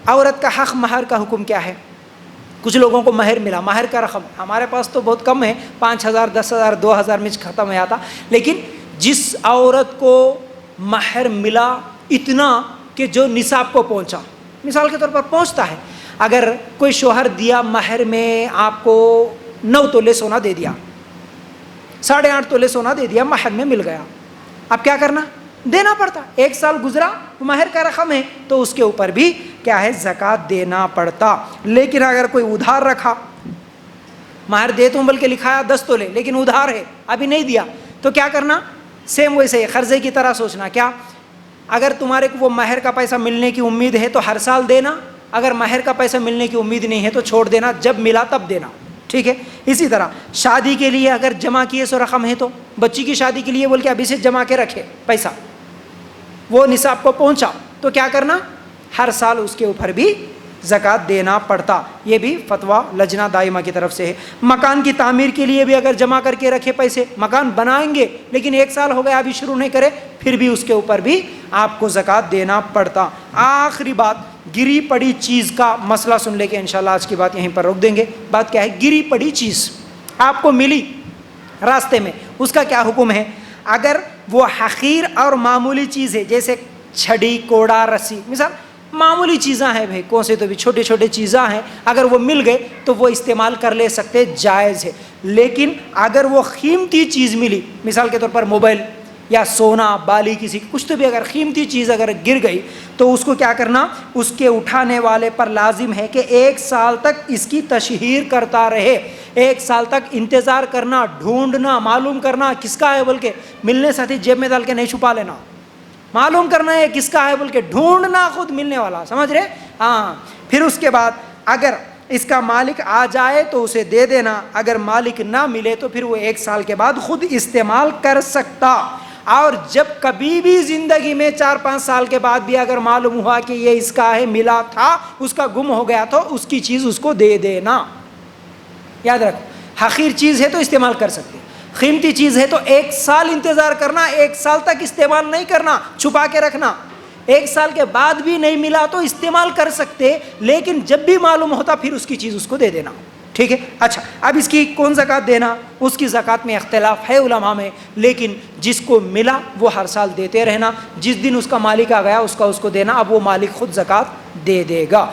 عورت کا حق مہر کا حکم کیا ہے؟ کچھ لوگوں کو مہر ملا، مہر کا رقم ہمارے پاس تو بہت کم ہے، 5,000 10,000 2,000 میں ختم ہو جاتا، لیکن جس عورت کو مہر ملا اتنا کہ جو نصاب کو پہنچا، مثال کے طور پر پہنچتا ہے، اگر کوئی شوہر دیا مہر میں آپ کو 9 تولے سونا دے دیا، 8.5 تولے سونا دے دیا، مہر میں مل گیا، اب کیا کرنا؟ دینا پڑتا، 1 سال گزرا، مہر کا رقم ہے تو اس کے اوپر بھی کیا ہے؟ زکوٰۃ دینا پڑتا۔ لیکن اگر کوئی ادھار رکھا، مہر دے تو بلکہ لکھایا 10 تولے لیکن ادھار ہے ابھی نہیں دیا، تو کیا کرنا؟ سیم ویسے ہی قرضے کی طرح سوچنا، کیا اگر تمہارے کو وہ مہر کا پیسہ ملنے کی امید ہے تو ہر سال دینا، اگر مہر کا پیسہ ملنے کی امید نہیں ہے تو چھوڑ دینا، جب ملا تب دینا، ٹھیک ہے؟ اسی طرح شادی کے لیے اگر جمع کیے سو رقم ہے تو بچی کی شادی کے لیے بول کے ابھی سے جمع کے رکھے پیسہ، وہ نصاب کو پہنچا تو کیا کرنا؟ ہر سال اس کے اوپر بھی زکوٰۃ دینا پڑتا۔ یہ بھی فتویٰ لجنہ دائمہ کی طرف سے ہے۔ مکان کی تعمیر کے لیے بھی اگر جمع کر کے رکھے پیسے، مکان بنائیں گے لیکن 1 سال ہو گیا ابھی شروع نہیں کرے، پھر بھی اس کے اوپر بھی آپ کو زکوٰۃ دینا پڑتا۔ آخری بات، گری پڑی چیز کا مسئلہ سن لے کے انشاءاللہ آج کی بات یہیں پر روک دیں گے۔ بات کیا ہے؟ گری پڑی چیز آپ کو ملی راستے میں، اس کا کیا حکم ہے؟ اگر وہ حقیر اور معمولی چیز ہے، جیسے چھڑی، کوڑا، رسی، مثال معمولی چیزاں ہیں بھائی، کون سے تو بھی چھوٹے چھوٹے چیزاں ہیں، اگر وہ مل گئے تو وہ استعمال کر لے سکتے، جائز ہے۔ لیکن اگر وہ قیمتی چیز ملی، مثال کے طور پر موبائل یا سونا، بالی، کسی کچھ تو بھی اگر قیمتی چیز اگر گر گئی تو اس کو کیا کرنا؟ اس کے اٹھانے والے پر لازم ہے کہ 1 سال تک اس کی تشہیر کرتا رہے، 1 سال تک انتظار کرنا، ڈھونڈنا، معلوم کرنا کس کا ہے، بلکہ ملنے ساتھی جیب میں ڈال کے نہیں چھپا لینا، معلوم کرنا ہے کس کا ہے، بلکہ ڈھونڈنا خود ملنے والا، سمجھ رہے؟ ہاں، پھر اس کے بعد اگر اس کا مالک آ جائے تو اسے دے دینا، اگر مالک نہ ملے تو پھر وہ 1 سال کے بعد خود استعمال کر سکتا۔ اور جب کبھی بھی زندگی میں 4-5 سال کے بعد بھی اگر معلوم ہوا کہ یہ اس کا ہے، ملا تھا، اس کا گم ہو گیا تو اس کی چیز اس کو دے دینا۔ یاد رکھو، حقیر چیز ہے تو استعمال کر سکتے، قیمتی چیز ہے تو 1 سال انتظار کرنا، 1 سال تک استعمال نہیں کرنا، چھپا کے رکھنا، 1 سال کے بعد بھی نہیں ملا تو استعمال کر سکتے، لیکن جب بھی معلوم ہوتا پھر اس کی چیز اس کو دے دینا، ٹھیک ہے؟ اچھا، اب اس کی کون زکوٰۃ دینا، اس کی زکوٰۃ میں اختلاف ہے علماء میں، لیکن جس کو ملا وہ ہر سال دیتے رہنا، جس دن اس کا مالک آ گیا اس کو دینا، اب وہ مالک خود زکوٰۃ دے دے گا۔